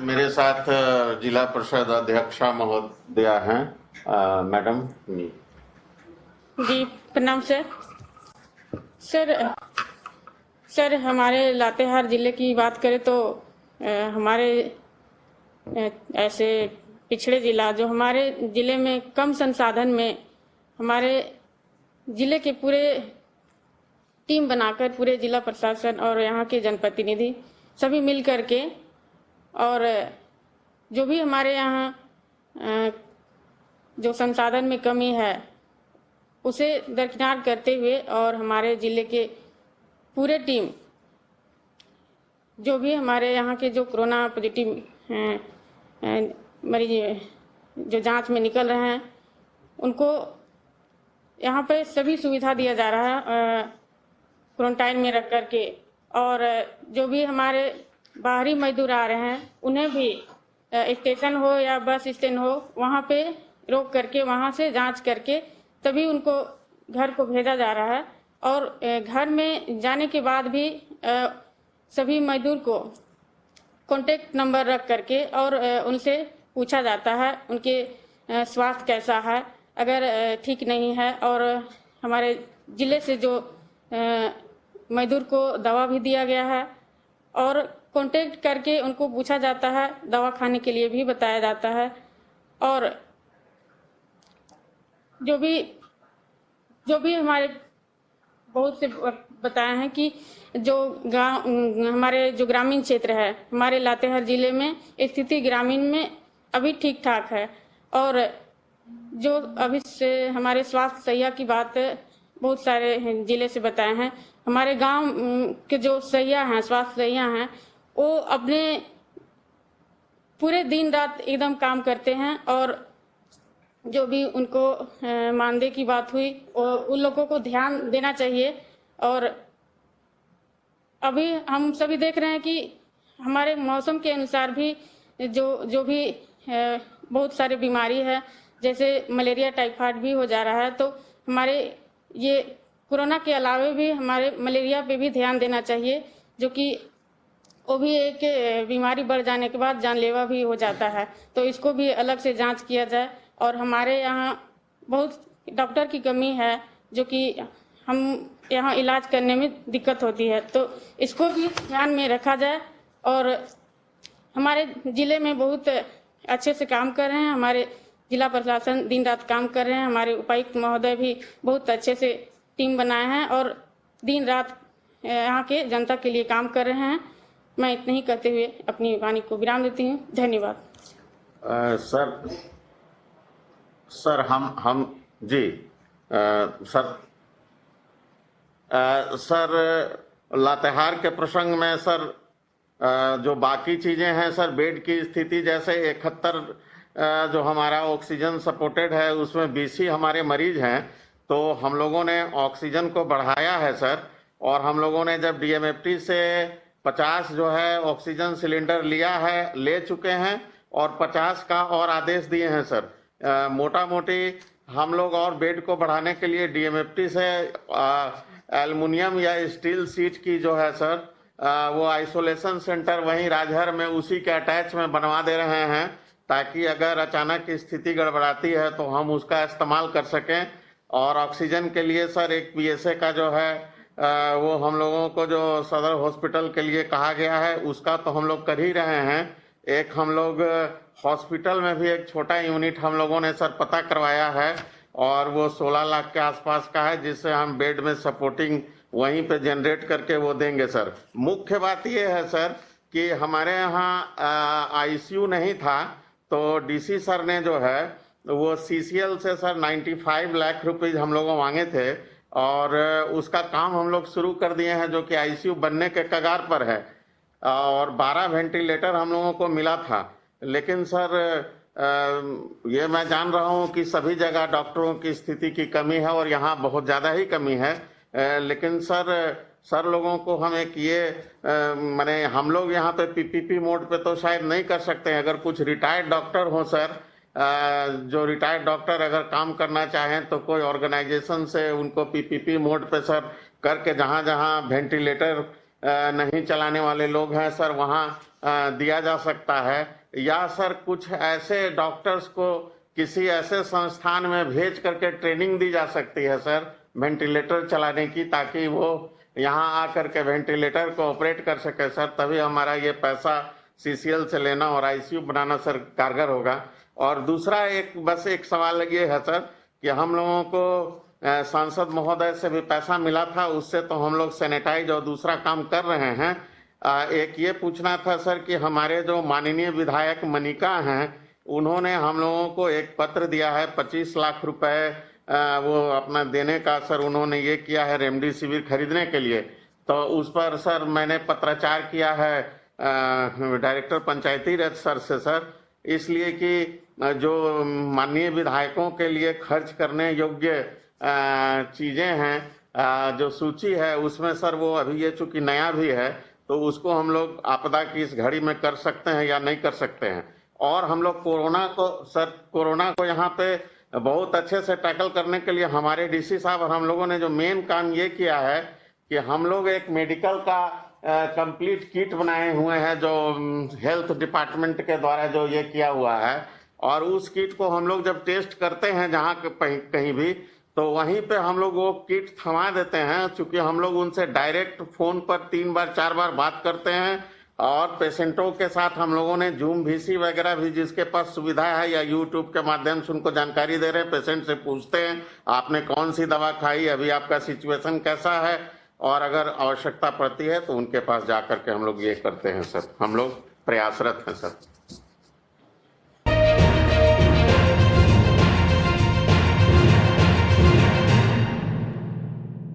मेरे साथ जिला परिषद अध्यक्षा महोदया हैं। मैडम जी प्रणाम सर। सर हमारे लातेहार जिले की बात करें तो हमारे ऐसे पिछड़े जिला जो हमारे जिले में कम संसाधन में हमारे जिले के पूरे टीम बनाकर पूरे जिला प्रशासन और यहाँ के जनप्रतिनिधि सभी मिल करके और जो भी हमारे यहाँ जो संसाधन में कमी है उसे दरकिनार करते हुए और हमारे जिले के पूरे टीम जो भी हमारे यहाँ के जो कोरोना पॉजिटिव मरीज जो जांच में निकल रहे हैं उनको यहाँ पे सभी सुविधा दिया जा रहा है क्वारंटाइन में रख करके। और जो भी हमारे बाहरी मजदूर आ रहे हैं उन्हें भी स्टेशन हो या बस स्टैंड हो वहाँ पे रोक करके वहाँ से जांच करके तभी उनको घर को भेजा जा रहा है। और घर में जाने के बाद भी सभी मजदूर को कॉन्टेक्ट नंबर रख करके और उनसे पूछा जाता है उनके स्वास्थ्य कैसा है, अगर ठीक नहीं है। और हमारे ज़िले से जो मजदूर को दवा भी दिया गया है और कांटेक्ट करके उनको पूछा जाता है, दवा खाने के लिए भी बताया जाता है। और जो भी हमारे बहुत से बताए हैं कि जो गांव हमारे जो ग्रामीण क्षेत्र है हमारे लातेहार जिले में स्थिति ग्रामीण में अभी ठीक ठाक है। और जो अभी से हमारे स्वास्थ्य सहिया की बात बहुत सारे जिले से बताए हैं। हमारे गांव के जो सहिया हैं स्वास्थ्य सहिया हैं वो अपने पूरे दिन रात एकदम काम करते हैं। और जो भी उनको मानदेय की बात हुई और उन लोगों को ध्यान देना चाहिए। और अभी हम सभी देख रहे हैं कि हमारे मौसम के अनुसार भी जो भी बहुत सारे बीमारी है जैसे मलेरिया टाइफाइड भी हो जा रहा है। तो हमारे ये कोरोना के अलावे भी हमारे मलेरिया पे भी ध्यान देना चाहिए जो कि वो भी एक बीमारी बढ़ जाने के बाद जानलेवा भी हो जाता है। तो इसको भी अलग से जांच किया जाए। और हमारे यहाँ बहुत डॉक्टर की कमी है जो कि हम यहाँ इलाज करने में दिक्कत होती है, तो इसको भी ध्यान में रखा जाए। और हमारे ज़िले में बहुत अच्छे से काम कर रहे हैं, हमारे जिला प्रशासन दिन रात काम कर रहे हैं, हमारे उपायुक्त महोदय भी बहुत अच्छे से टीम बनाए हैं और दिन रात यहाँ के जनता के लिए काम कर रहे हैं। मैं इतना ही कहते हुए अपनी वाणी को विराम देती हूँ। धन्यवाद। सर हम जी सर लातेहार के प्रसंग में सर जो बाकी चीज़ें हैं सर बेड की स्थिति जैसे 71 जो हमारा ऑक्सीजन सपोर्टेड है उसमें 20 ही हमारे मरीज हैं। तो हम लोगों ने ऑक्सीजन को बढ़ाया है सर। और हम लोगों ने जब डीएमएफटी से 50 जो है ऑक्सीजन सिलेंडर ले चुके हैं और 50 का और आदेश दिए हैं सर। मोटा मोटी हम लोग और बेड को बढ़ाने के लिए डीएमएफटी से एल्युमिनियम या स्टील सीट की जो है सर वो आइसोलेशन सेंटर वहीं राजहर में उसी के अटैच में बनवा दे रहे हैं ताकि अगर अचानक स्थिति गड़बड़ाती है तो हम उसका इस्तेमाल कर सकें। और ऑक्सीजन के लिए सर एक पीएसए का जो है वो हम लोगों को जो सदर हॉस्पिटल के लिए कहा गया है उसका तो हम लोग कर ही रहे हैं। एक हम लोग हॉस्पिटल में भी एक छोटा यूनिट हम लोगों ने सर पता करवाया है और वो 16 लाख के आसपास का है जिससे हम बेड में सपोर्टिंग वहीं पे जनरेट करके वो देंगे सर। मुख्य बात ये है सर कि हमारे यहाँ आईसीयू नहीं था तो डीसी सर ने जो है वो सीसीएल से सर 95 लाख रुपीज हम लोगों मांगे थे और उसका काम हम लोग शुरू कर दिए हैं जो कि आईसीयू बनने के कगार पर है। और 12 वेंटिलेटर हम लोगों को मिला था। लेकिन सर ये मैं जान रहा हूँ कि सभी जगह डॉक्टरों की स्थिति की कमी है और यहाँ बहुत ज़्यादा ही कमी है। लेकिन सर लोगों को हम एक ये माने हम लोग यहाँ पे पीपीपी मोड पे तो शायद नहीं कर सकते हैं। अगर कुछ रिटायर्ड डॉक्टर हो सर जो रिटायर्ड डॉक्टर अगर काम करना चाहें तो कोई ऑर्गेनाइजेशन से उनको पीपीपी मोड पे सर करके जहाँ जहाँ वेंटिलेटर नहीं चलाने वाले लोग हैं सर, वहाँ दिया जा सकता है, या सर कुछ ऐसे डॉक्टर्स को किसी ऐसे संस्थान में भेज करके ट्रेनिंग दी जा सकती है सर वेंटिलेटर चलाने की, ताकि वो यहाँ आकर के वेंटिलेटर को ऑपरेट कर सके सर, तभी हमारा ये पैसा सीसीएल से लेना और आईसीयू बनाना सर कारगर होगा। और दूसरा बस एक सवाल ये है सर कि हम लोगों को सांसद महोदय से भी पैसा मिला था, उससे तो हम लोग सैनिटाइज और दूसरा काम कर रहे हैं। एक ये पूछना था सर कि हमारे जो माननीय विधायक मनिका हैं, उन्होंने हम लोगों को एक पत्र दिया है 25 लाख रुपए वो अपना देने का सर, उन्होंने ये किया है रेमडेसिविर खरीदने के लिए। तो उस पर सर मैंने पत्राचार किया है डायरेक्टर पंचायती राज सर से सर, इसलिए कि जो माननीय विधायकों के लिए खर्च करने योग्य चीजें हैं, जो सूची है उसमें सर वो अभी ये चूंकि नया भी है, तो उसको हम लोग आपदा की इस घड़ी में कर सकते हैं या नहीं कर सकते हैं। और हम लोग कोरोना को यहाँ पे बहुत अच्छे से टैकल करने के लिए हमारे डीसी साहब और हम लोगों ने जो मेन काम ये किया है कि हम लोग एक मेडिकल का कंप्लीट किट बनाए हुए हैं, जो हेल्थ डिपार्टमेंट के द्वारा जो ये किया हुआ है, और उस किट को हम लोग जब टेस्ट करते हैं जहाँ कहीं भी, तो वहीं पे हम लोग वो किट थमा देते हैं, क्योंकि हम लोग उनसे डायरेक्ट फोन पर 3 बार 4 बार बात करते हैं, और पेशेंटों के साथ हम लोगों ने जूम वीसी वगैरह भी जिसके पास सुविधा है या यूट्यूब के माध्यम से उनको जानकारी दे रहे हैं, पेशेंट से पूछते हैं आपने कौन सी दवा खाई, अभी आपका सिचुएशन कैसा है, और अगर आवश्यकता पड़ती है तो उनके पास जाकर के हम लोग ये करते हैं सर, हम लोग प्रयासरत हैं सर।